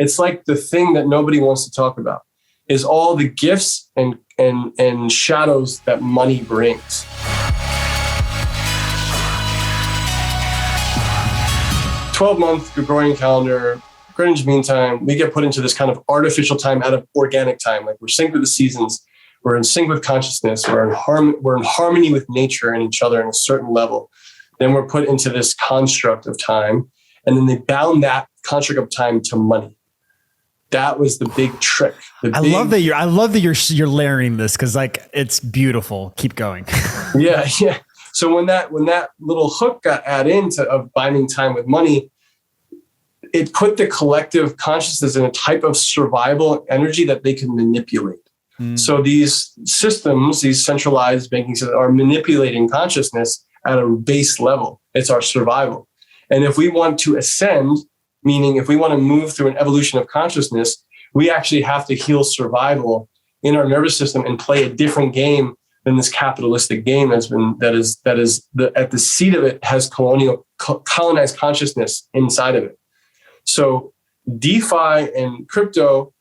it's like the thing that nobody wants to talk about is all the gifts and shadows that money brings. "12-month Gregorian calendar, Greenwich Mean Time," we get put into this kind of artificial time out of organic time. Like we're synced with the seasons, we're in sync with consciousness, we're in harmony with nature and each other on a certain level. Then we're put into this construct of time, and then they bound that construct of time to money. That was the big trick. I love that you're layering this, because like it's beautiful. Keep going. Yeah. So when that little hook got added into of binding time with money, it put the collective consciousness in a type of survival energy that they can manipulate. So these systems, these centralized banking systems, are manipulating consciousness at a base level. It's our survival. And if we want to ascend, meaning if we want to move through an evolution of consciousness, we actually have to heal survival in our nervous system and play a different game than this capitalistic game at the seat of it has colonized consciousness inside of it. So DeFi and crypto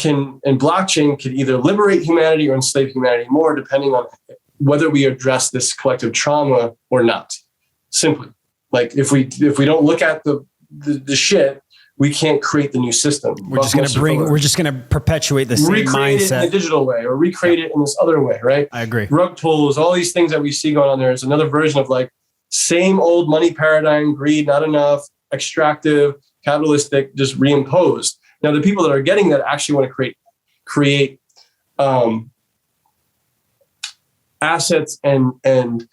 and blockchain could either liberate humanity or enslave humanity more, depending on whether we address this collective trauma or not. Simply, like if we don't look at the shit, we can't create the new system. We're just going to perpetuate the same recreate mindset it in a digital way, or recreate it in this other way, right? I agree. Rug pulls, all these things that we see going on there is another version of like same old money paradigm, greed, not enough, extractive, capitalistic, just reimposed. Now, the people that are getting that actually want to create assets and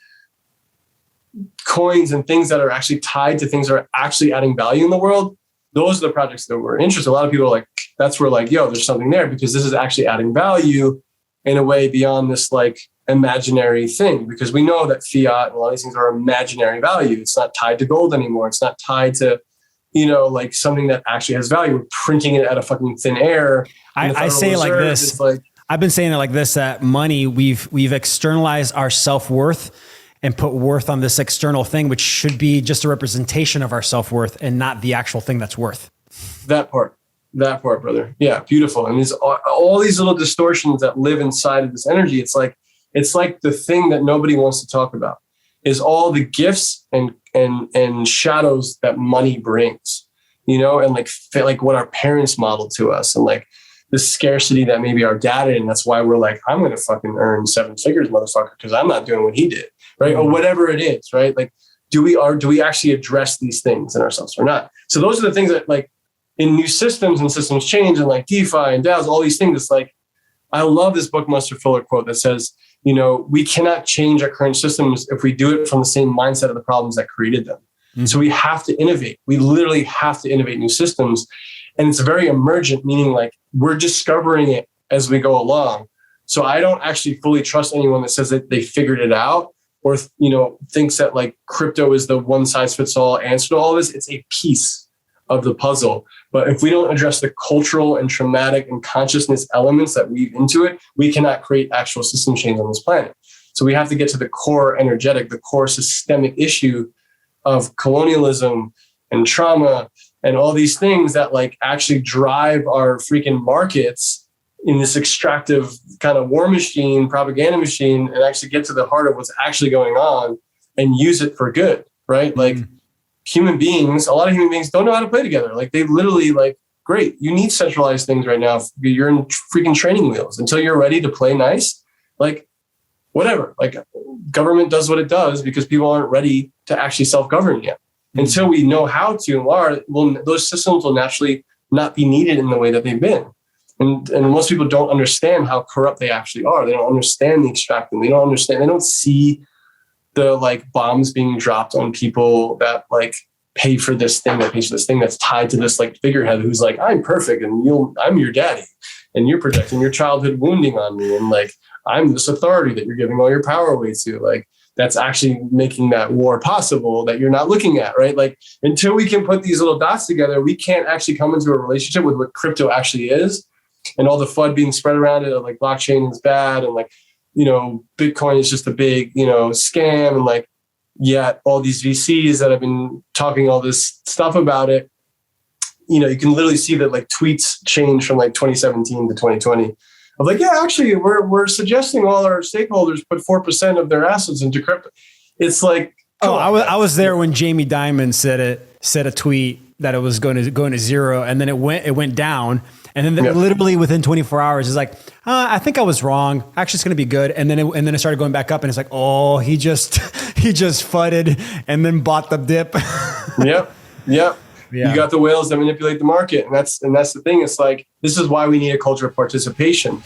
coins and things that are actually tied to things that are actually adding value in the world. Those are the projects that we're interested. A lot of people are like, that's where like, yo, there's something there, because this is actually adding value in a way beyond this like imaginary thing, because we know that fiat and a lot of these things are imaginary value. It's not tied to gold anymore. It's not tied to, like something that actually has value. We're printing it out of fucking thin air. I say it like this. I've been saying it like this, that money, we've externalized our self-worth and put worth on this external thing, which should be just a representation of our self-worth and not the actual thing that's worth. That part, brother. Yeah. Beautiful. And there's all these little distortions that live inside of this energy. It's like the thing that nobody wants to talk about is all the gifts and shadows that money brings, and like what our parents modeled to us, and like the scarcity that maybe our dad did. And that's why we're like, I'm going to fucking earn 7 figures, motherfucker, because I'm not doing what he did. Right. Or whatever it is. Right. Like, do we actually address these things in ourselves or not? So those are the things that like in new systems and systems change and like DeFi and DAOs, all these things. It's like, I love this Bookmaster Fuller quote that says, we cannot change our current systems if we do it from the same mindset of the problems that created them. Mm-hmm. So we have to innovate. We literally have to innovate new systems. And it's very emergent, meaning like we're discovering it as we go along. So I don't actually fully trust anyone that says that they figured it out or, thinks that like crypto is the one size fits all answer to all this. It's a piece of the puzzle. But if we don't address the cultural and traumatic and consciousness elements that weave into it, we cannot create actual system change on this planet. So we have to get to the core energetic, the core systemic issue of colonialism and trauma and all these things that like actually drive our freaking markets in this extractive kind of war machine, propaganda machine, and actually get to the heart of what's actually going on and use it for good, right? Like human beings, a lot of human beings don't know how to play together. Like they literally like, great, you need centralized things right now. You're in freaking training wheels until you're ready to play nice. Like whatever, like government does what it does because people aren't ready to actually self-govern yet. Until we know how to and are, those systems will naturally not be needed in the way that they've been. And most people don't understand how corrupt they actually are. They don't understand the extracting. They don't see the like bombs being dropped on people that like pay for this thing, that pays for this thing that's tied to this like figurehead who's like, I'm perfect and I'm your daddy and you're projecting your childhood wounding on me. And like, I'm this authority that you're giving all your power away to. Like, that's actually making that war possible that you're not looking at, right? Like until we can put these little dots together, we can't actually come into a relationship with what crypto actually is and all the FUD being spread around it. Like blockchain is bad. And like, Bitcoin is just a big, scam. And like, yet all these VCs that have been talking all this stuff about it, you can literally see that like tweets change from like 2017 to 2020. I'm like, yeah, actually, we're suggesting all our stakeholders put 4% of their assets into crypto. It's like, I was there when Jamie Dimon said a tweet that it was going to zero, and then it went down, and then literally within 24 hours, it's like, I think I was wrong. Actually, it's going to be good, and then it started going back up, and it's like, oh, he just fudded and then bought the dip. Yep. Yeah. You got the whales that manipulate the market. And that's the thing. It's like, this is why we need a culture of participation.